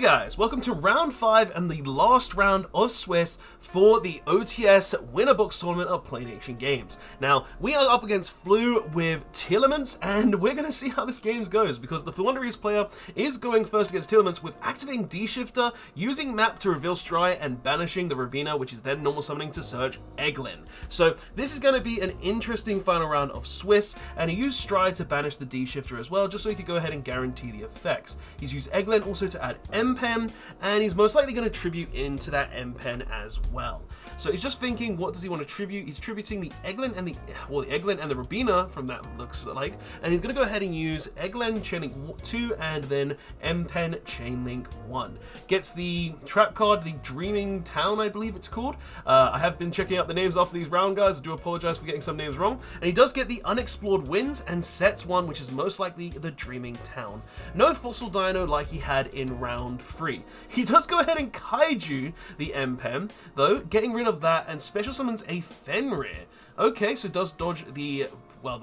guys, welcome to round 5 and the last round of Swiss for the OTS Winner Box Tournament of Playnation games. Now, we are up against Flu with Tearlaments, and we're going to see how this game goes, because the Floowandereeze player is going first against Tearlaments with activating D-Shifter, using Map to reveal Stry, and banishing the Rabina, which is then normal summoning to search Eglin. So this is going to be an interesting final round of Swiss, and he used Stry to banish the D-Shifter as well, just so he could go ahead and guarantee the effects. He's used Eglin also to add M-Pen, and he's most likely going to tribute into that M-Pen as well. So he's just thinking, what does he want to tribute? He's tributing the Eglin and the Eglin and the Rabina, from that looks like, and he's going to go ahead and use Eglin Chainlink 2 and then M-Pen Chainlink 1. Gets the trap card, the Dreaming Town, I believe it's called. I have been checking out the names after these round, guys. I do apologize for getting some names wrong. And he does get the Unexplored Winds and sets one, which is most likely the Dreaming Town. No Fossil Dino like he had in round 3. He does go ahead and Kaiju the M-Pen, though, getting rid of that, and special summons a Fenrir. Okay, so does dodge the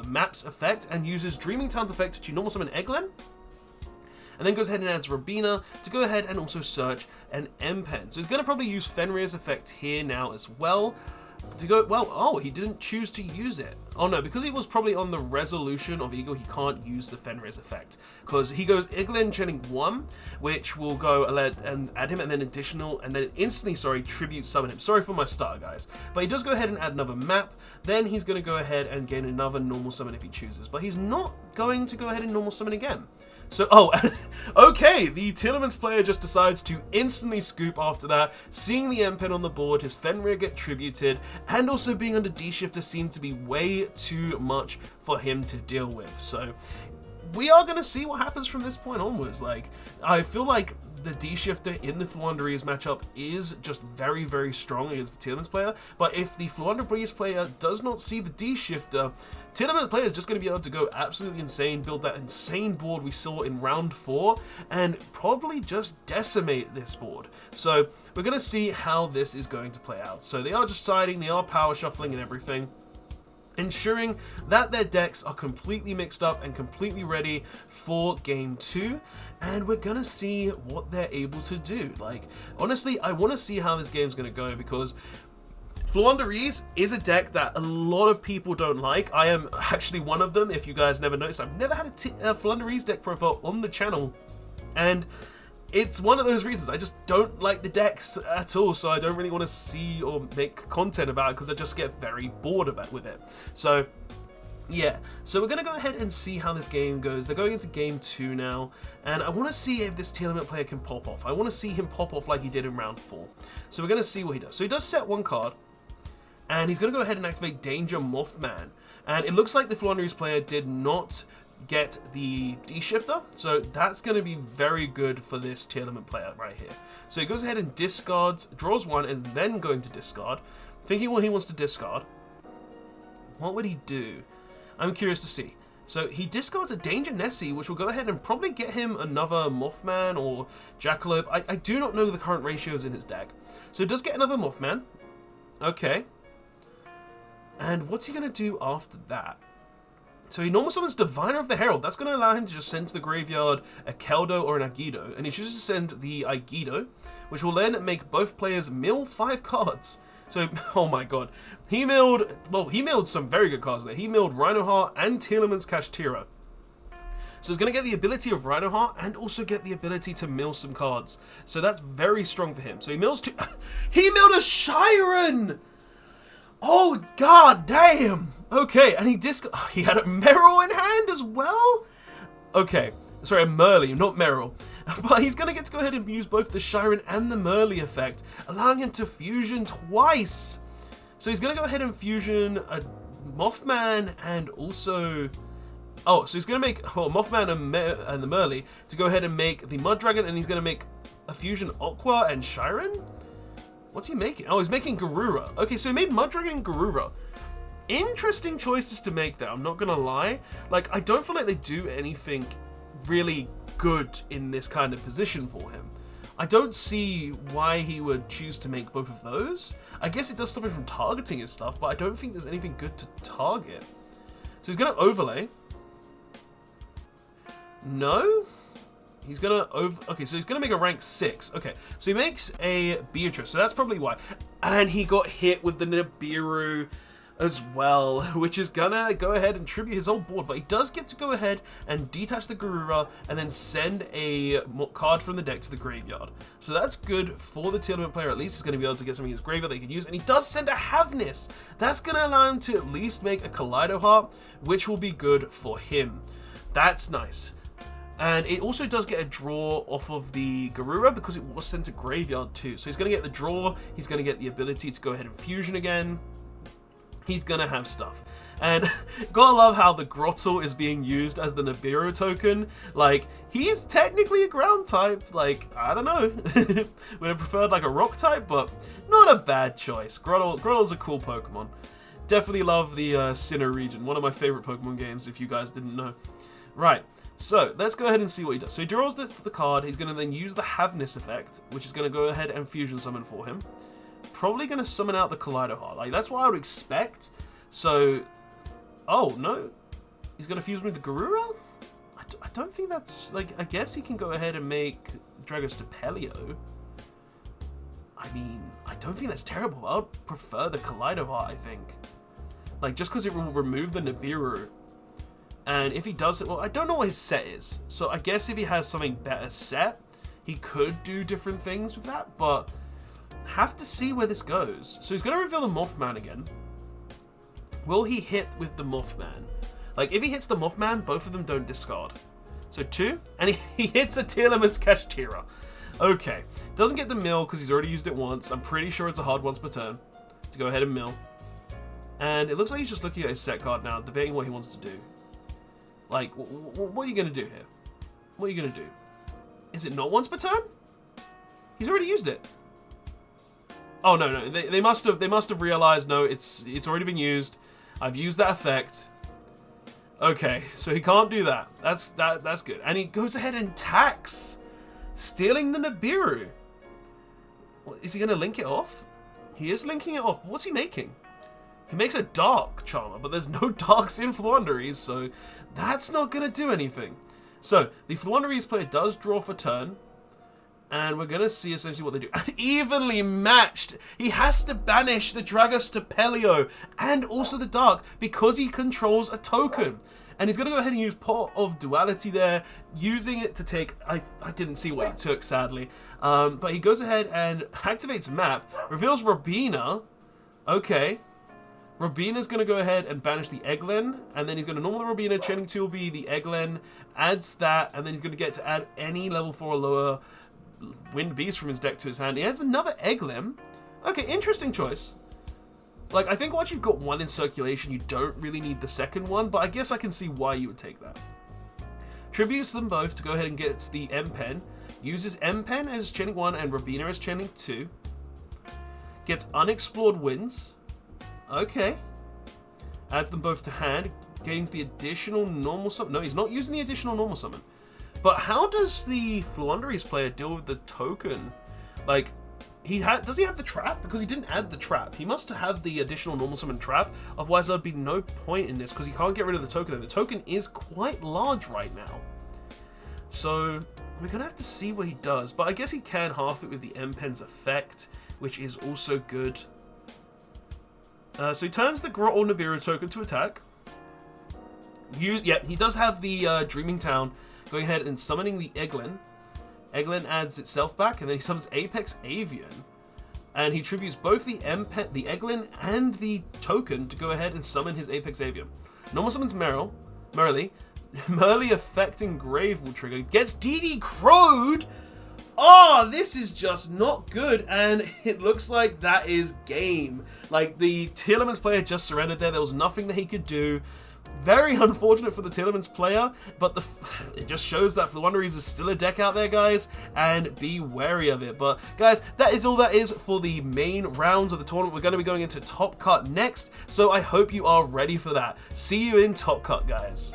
map's effect and uses Dreaming Town's effect to normal summon Eglin, and then goes ahead and adds Rabina to go ahead and also search an M-Pen. So he's going to probably use Fenrir's effect here now as well. To go, oh, he didn't choose to use it. Oh no, because he was probably on the resolution of Eagle, he can't use the Fenrir's effect. Because he goes Eglin Chainlink 1, which will go and add him, and then instantly, tribute summon him. Sorry for my stutter, guys. But he does go ahead and add another map. Then he's going to go ahead and gain another normal summon if he chooses. But he's not going to go ahead and normal summon again. So, okay, the Tearlaments player just decides to instantly scoop after that, seeing the M-Pen on the board, his Fenrir get tributed, and also being under D-Shifter seemed to be way too much for him to deal with. So, we are going to see what happens from this point onwards. Like, I feel like the D-Shifter in the Floowandereeze matchup is just very, very strong against the Tearlaments player, but if the Floowandereeze player does not see the D-Shifter, Tearlaments player is just going to be able to go absolutely insane, build that insane board we saw in round 4, and probably just decimate this board. So we're going to see how this is going to play out. So they are just siding, they are power shuffling and everything, ensuring that their decks are completely mixed up and completely ready for game 2, and we're gonna see what they're able to do. Like, honestly, I want to see how this game's gonna go, because Floowandereeze is a deck that a lot of people don't like. I am actually one of them. If you guys never noticed, I've never had a Floowandereeze deck profile on the channel, and it's one of those reasons. I just don't like the decks at all, so I don't really want to see or make content about it, because I just get very bored with it. So yeah, so we're going to go ahead and see how this game goes. They're going into game 2 now, and I want to see if this Tearlaments player can pop off. I want to see him pop off like he did in round 4. So we're going to see what he does. So he does set one card, and he's going to go ahead and activate Danger Mothman. And it looks like the Floowandereeze player did not get the D-Shifter, so that's going to be very good for this Tearlaments player right here. So he goes ahead and discards, draws one, and then going to discard, thinking what he wants to discard. What would he do? I'm curious to see. So he discards a Danger Nessie, which will go ahead and probably get him another Mothman or Jackalope. I do not know the current ratios in his deck. So he does get another Mothman. Okay. And what's he going to do after that? So he normal summons Diviner of the Herald. That's going to allow him to just send to the graveyard a Keldo or an Agido. And he chooses to send the Agido, which will then make both players mill 5 cards. So, oh my god. He milled some very good cards there. He milled Rhinoheart and Tearlaments kashtira. So he's going to get the ability of Rhinoheart and also get the ability to mill some cards. So that's very strong for him. So he mills two. He milled a Shiren! Oh, god damn! Okay, and he had a Meryl in hand as well? Okay, sorry, a Merly, not Meryl. But he's going to go ahead and use both the Shiren and the Merly effect, allowing him to fusion twice. So he's going to go ahead and fusion a Mothman and also... Oh, so he's going to make Mothman and the Merly to go ahead and make the Mud Dragon, and he's going to make a fusion Aqua and Shiren? What's he making? Oh, he's making Garura. Okay, so he made Mud Dragon and Garura. Interesting choices to make there, I'm not going to lie. Like, I don't feel like they do anything really good in this kind of position for him. I don't see why he would choose to make both of those. I guess it does stop him from targeting his stuff, but I don't think there's anything good to target. So he's going to overlay. No? He's gonna okay, so he's gonna make a rank 6. Okay, so he makes a Beatrice, so that's probably why. And he got hit with the Nibiru as well, which is gonna go ahead and tribute his old board, but he does get to go ahead and detach the Garura and then send a card from the deck to the graveyard. So that's good for the Tearlament player. At least he's going to be able to get something in his graveyard that he can use, and he does send a Havnis. That's going to allow him to at least make a Kaleido Heart, which will be good for him. That's nice. And it also does get a draw off of the Garura because it was sent to graveyard too. So he's going to get the draw, he's going to get the ability to go ahead and fusion again. He's going to have stuff. And gotta love how the Grottle is being used as the Nibiru token. Like, he's technically a ground type. Like, I don't know. Would have preferred like a rock type, but not a bad choice. Grottle's a cool Pokemon. Definitely love the Sinnoh region. One of my favorite Pokemon games, if you guys didn't know. Right. So, let's go ahead and see what he does. So he draws the card. He's going to then use the Havnis effect, which is going to go ahead and fusion summon for him. Probably going to summon out the Kaleido Heart. Like, that's what I would expect. So, oh, no. He's going to fuse with the Garura? I don't think that's, like, I guess he can go ahead and make Dragostapelio. I mean, I don't think that's terrible. I would prefer the Kaleido Heart, I think. Like, just because it will remove the Nibiru. And if he does it, well, I don't know what his set is. So I guess if he has something better set, he could do different things with that, but have to see where this goes. So he's going to reveal the Mothman again. Will he hit with the Mothman? Like, if he hits the Mothman, both of them don't discard. So 2, and he hits a Tearlaments kashtira. Okay, doesn't get the mill because he's already used it once. I'm pretty sure it's a hard once per turn to go ahead and mill. And it looks like he's just looking at his set card now, debating what he wants to do. Like, what are you going to do here? What are you going to do? Is it not once per turn? He's already used it. Oh, no. They must have realized, no, it's already been used. I've used that effect. Okay, so he can't do that. That's good. And he goes ahead and attacks, stealing the Nibiru. Is he going to link it off? He is linking it off. What's he making? He makes a Dark Charmer, but there's no Darks in Floowandereeze, so that's not going to do anything. So, the Floowandereeze player does draw for turn, and we're going to see essentially what they do. And evenly matched! He has to banish the Dragostapelio and also the Dark because he controls a token. And he's going to go ahead and use Pot of Duality there, using it to take... I didn't see what he took, sadly. But he goes ahead and activates Map, reveals Robina. Okay. Robina's going to go ahead and banish the Egglen, and then he's going to normal the Robina, chaining 2 will be the Egglen, adds that, and then he's going to get to add any level 4 or lower Wind Beast from his deck to his hand. He adds another Egglen. Okay, interesting choice. Like, I think once you've got one in circulation, you don't really need the second one, but I guess I can see why you would take that. Tributes them both to go ahead and gets the M-Pen, uses M-Pen as chaining 1 and Robina as chaining 2, gets Unexplored Winds. Okay. Adds them both to hand. Gains the additional normal summon. No, he's not using the additional normal summon. But how does the Floowandereeze player deal with the token? Like, does he have the trap? Because he didn't add the trap. He must have the additional normal summon trap. Otherwise, there'd be no point in this because he can't get rid of the token. And the token is quite large right now. So, we're going to have to see what he does. But I guess he can half it with the M-Pen's effect, which is also good. So he turns the Grottle Nibiru token to attack. He does have the Dreaming Town going ahead and summoning the Egglen. Egglen adds itself back, and then he summons Apex Avian. And he tributes both the Egglen and the token to go ahead and summon his Apex Avian. Normal summons Merrily. Merrily affecting Grave will trigger. Gets DD Crowed! Oh, this is just not good, and it looks like that is game. Like, the Tearlaments player just surrendered there. There was nothing that he could do. Very unfortunate for the Tearlaments player, but it just shows that Floowandereeze is still a deck out there, guys, and be wary of it. But, guys, that is all that is for the main rounds of the tournament. We're going to be going into Top Cut next, so I hope you are ready for that. See you in Top Cut, guys.